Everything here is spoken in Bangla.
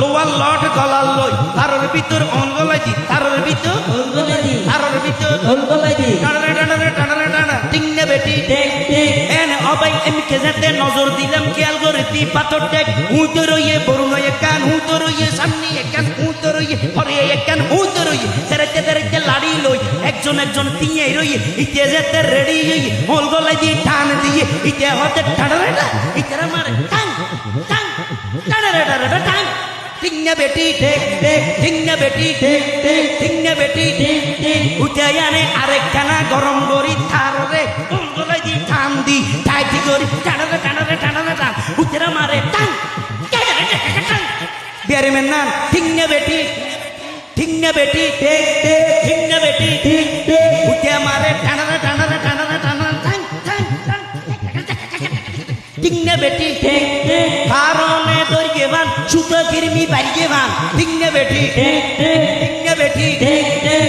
লোয়ার লট গলার লই তারর ভিতর অঙ্গলাই দি তারর ভিতর অঙ্গলাই দি তারর ভিতর অঙ্গলাই দি টানা টানা টানা টানা টিং না বেটি টেক টেক এনে অবাই এম কেজাতে নজর দিলাম খেয়াল করে তি পাথর টেক হুঁতে রইয়ে বরুণ একান হুঁতে রইয়ে সামনে একান হুঁতে রইয়ে হরে একান হুঁতে রইয়ে তেরেতে তেরেতে লাড়ি লই একজন একজন তিয়ে রইয়ে ইতে যেতে রেডি হইয়ে মোল গলাই দিয়ে টান দিয়ে ইতে হতে টাড়াটা ইতেরা মারে টাং টাং টাড়াটা টাং টিং না বেটি টেক টেক টিং না বেটি টেক টেক টিং না বেটি টেক টেক উঠে আনে আরেকখানা গরম করি থারে মোল গলাই দিয়ে টান দি টাইটি করি টাড়াটা টাড়াটা টাড়াটা টান উতেরা মারে টাং বিয়ারে মেন্না টিং না বেটি টিং না বেটি টেক টেক টিং না বেটি টেক টেক উঠে মারে টাড়াটা টাড়াটা টাড়াটা টাড়াটা টাং টাং টাং টিং না বেটি টেক টেক কারণে দরিয়ে বান সুতো কিরমি বাড়িয়ে বান টিং না বেটি টেক টেক টিং না বেটি টেক টেক